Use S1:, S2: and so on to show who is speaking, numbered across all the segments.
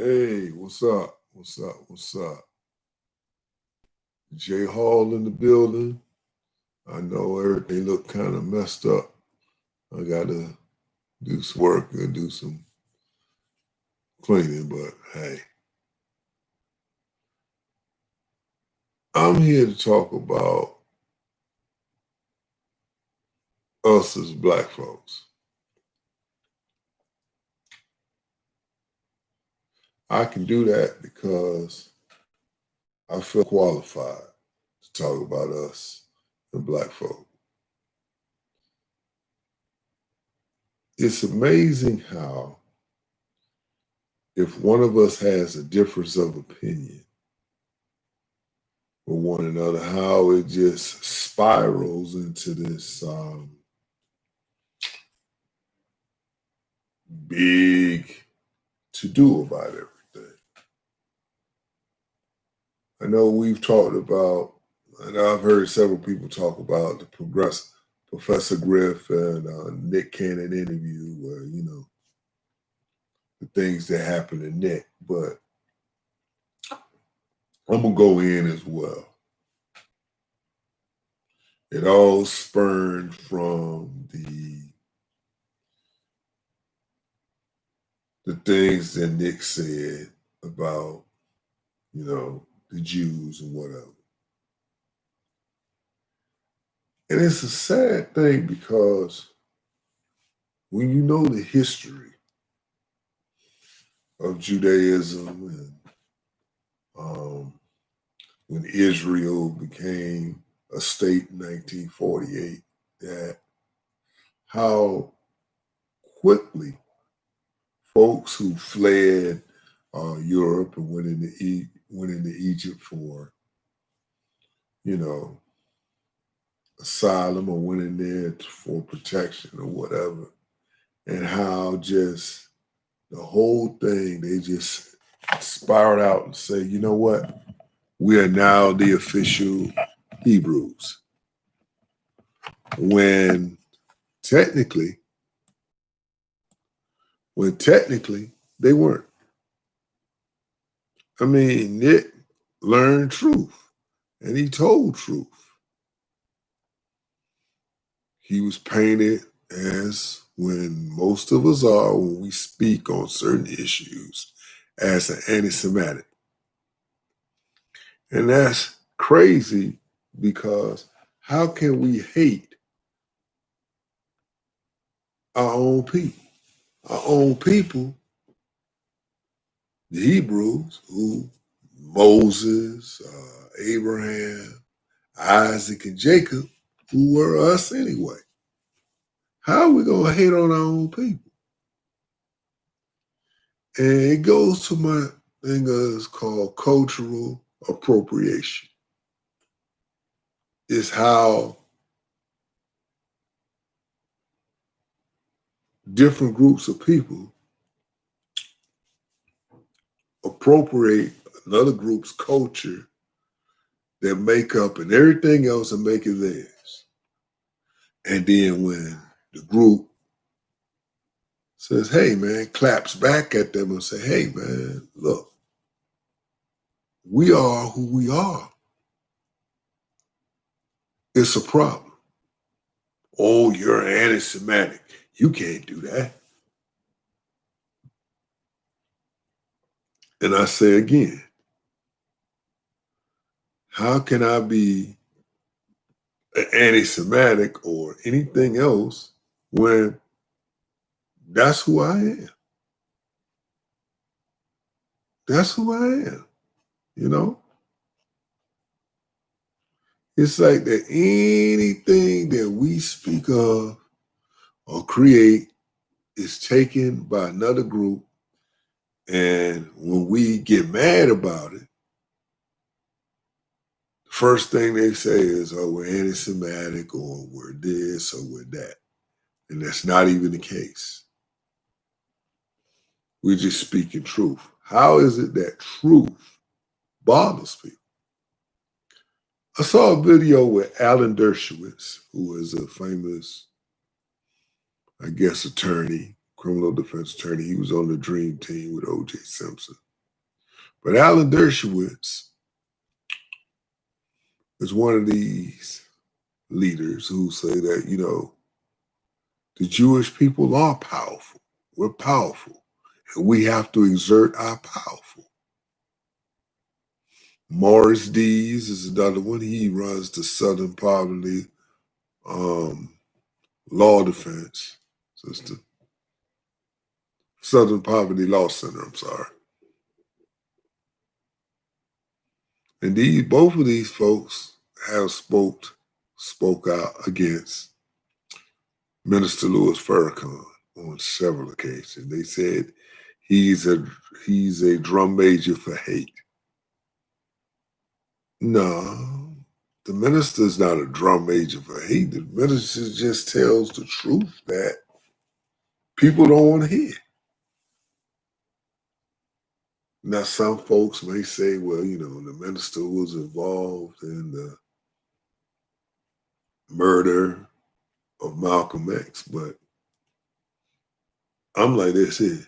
S1: Hey, what's up? What's up? What's up? Jay Hall in the building. I know everything look kind of messed up. I gotta do some work and do some cleaning, but hey, I'm here to talk about us as black folks. I can do that because I feel qualified to talk about us and black folk. It's amazing how if one of us has a difference of opinion with one another, how it just spirals into this big to do about everything. I know we've talked about, and I've heard several people talk about the Professor Griff and Nick Cannon interview where, the things that happened to Nick, but I'm going to go in as well. It all spurned from the things that Nick said about, the Jews and whatever. And it's a sad thing because when you know the history of Judaism and when Israel became a state in 1948, that how quickly folks who fled Europe and went into Egypt for, asylum or went in there for protection or whatever, and how just the whole thing, they just spiraled out and say, you know what? We are now the official Hebrews. When technically they weren't. I mean, Nick learned truth and he told truth. He was painted as, when most of us are when we speak on certain issues, as an anti-Semitic. And that's crazy because how can we hate our own people? Our own people, the Hebrews, who Moses, Abraham, Isaac, and Jacob, who were us anyway. How are we going to hate on our own people? And it goes to my thing is called cultural appropriation. It's how different groups of people appropriate another group's culture, their makeup, and everything else and make it theirs. And then when the group says, hey, man, claps back at them and say, hey, man, look, we are who we are. It's a problem. Oh, you're anti-Semitic. You can't do that. And I say again, how can I be anti-Semitic or anything else when that's who I am? That's who I am, you know? It's like that anything that we speak of or create is taken by another group. And when we get mad about it, the first thing they say is, oh, we're anti-Semitic or we're this or we're that. And that's not even the case. We're just speaking truth. How is it that truth bothers people? I saw a video with Alan Dershowitz, who is a famous, I guess, attorney, criminal defense attorney. He was on the Dream Team with O.J. Simpson. But Alan Dershowitz is one of these leaders who say that, the Jewish people are powerful. We're powerful. And we have to exert our powerful. Morris Dees is another one. He runs the Southern Poverty Law Defense System. Southern Poverty Law Center, I'm sorry. And both of these folks have spoke out against Minister Louis Farrakhan on several occasions. They said he's a drum major for hate. No, the minister's not a drum major for hate. The minister just tells the truth that people don't want to hear. Now, some folks may say, well, the minister was involved in the murder of Malcolm X, but I'm like this here.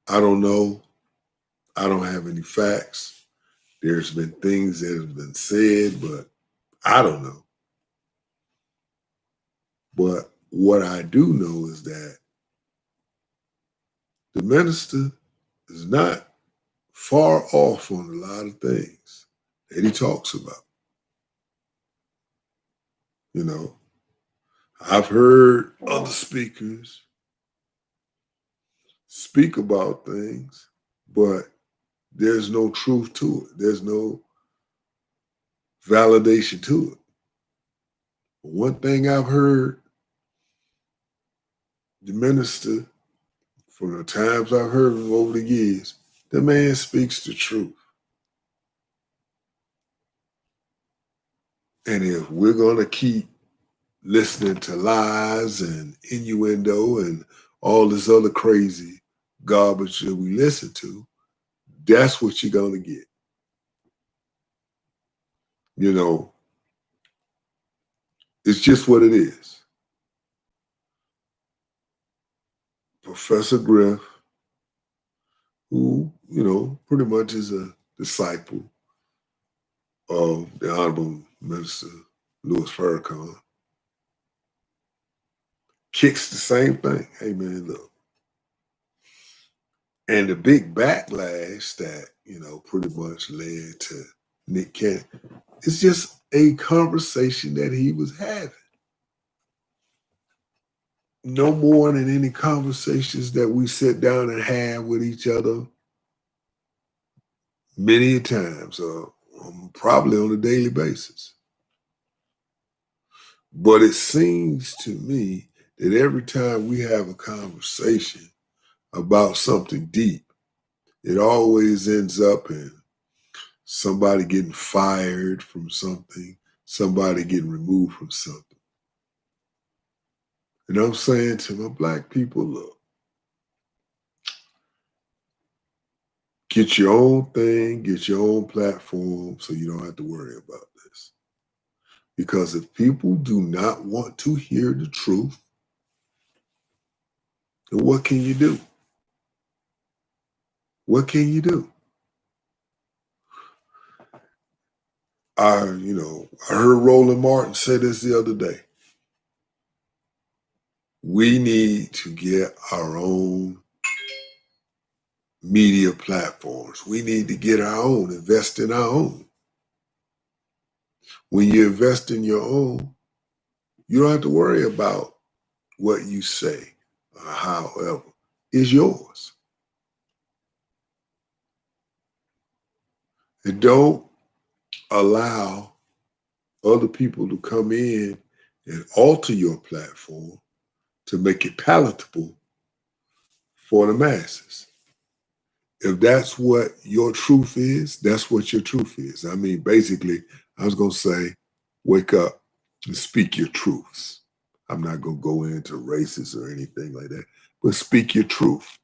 S1: I don't know. I don't have any facts. There's been things that have been said, but I don't know. But what I do know is that the minister is not far off on a lot of things that he talks about. I've heard other speakers speak about things, but there's no truth to it. There's no validation to it. But one thing I've heard the minister, from the times I've heard him over the years, the man speaks the truth. And if we're going to keep listening to lies and innuendo and all this other crazy garbage that we listen to, that's what you're going to get. It's just what it is. Professor Griff, who, pretty much is a disciple of the Honorable Minister Louis Farrakhan, kicks the same thing. Hey, man, look. And the big backlash that, pretty much led to Nick Cannon, it's just a conversation that he was having. No more than any conversations that we sit down and have with each other many times, probably on a daily basis. But it seems to me that every time we have a conversation about something deep, it always ends up in somebody getting fired from something, somebody getting removed from something. And I'm saying to my Black people, look, get your own thing, get your own platform so you don't have to worry about this. Because if people do not want to hear the truth, then what can you do? What can you do? I heard Roland Martin say this the other day. We need to get our own media platforms. We need to get our own, invest in our own. When you invest in your own, you don't have to worry about what you say or however. It's yours. And don't allow other people to come in and alter your platform to make it palatable for the masses. If that's what your truth is, that's what your truth is. I mean, basically, I was going to say, wake up and speak your truths. I'm not going to go into races or anything like that, but speak your truth.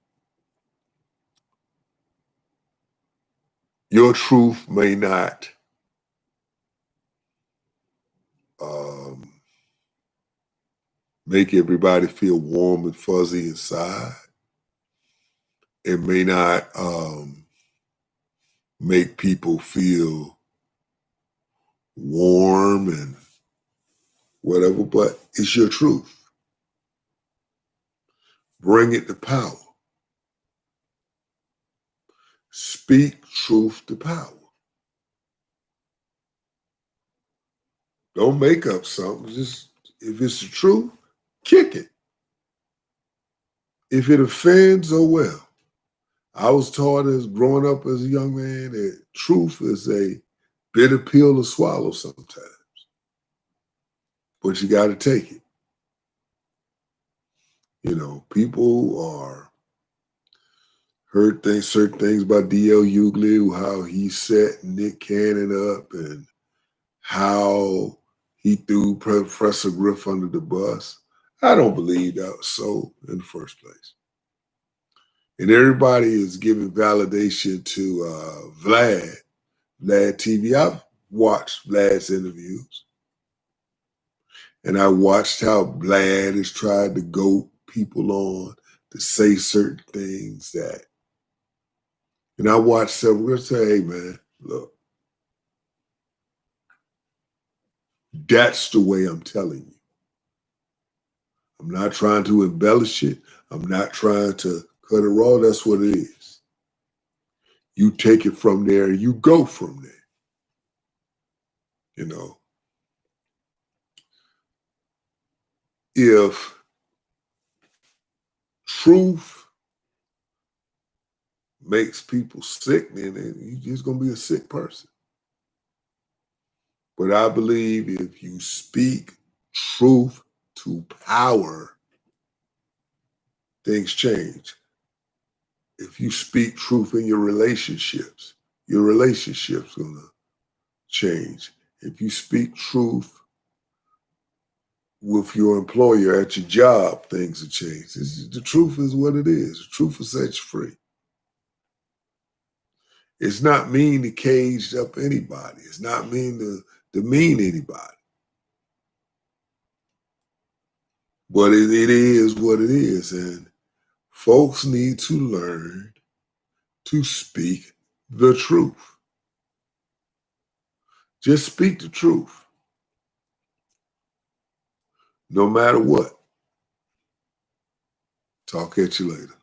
S1: Your truth may not make everybody feel warm and fuzzy inside. It may not make people feel warm and whatever, but it's your truth. Bring it to power. Speak truth to power. Don't make up something. Just if it's the truth, kick it. If it offends, oh well. I was taught as growing up as a young man that truth is a bitter pill to swallow sometimes, but you got to take it. You know, people are heard things, certain things about D.L. Hughley, how he set Nick Cannon up and how he threw Professor Griff under the bus. I don't believe that was so in the first place. And everybody is giving validation to Vlad TV. I've watched Vlad's interviews, and I watched how Vlad has tried to goad people on to say certain things that, and I watched several say, hey man, look, that's the way I'm telling you. I'm not trying to embellish it. I'm not trying to cut it raw. That's what it is. You take it from there, you go from there. You know, if truth makes people sick, then you're just going to be a sick person. But I believe if you speak truth to power, things change. If you speak truth in your relationship's going to change. If you speak truth with your employer at your job, things will change. The truth is what it is. The truth will set you free. It's not mean to cage up anybody. It's not mean to demean anybody. But it is what it is. And folks need to learn to speak the truth. Just speak the truth. No matter what. Talk at you later.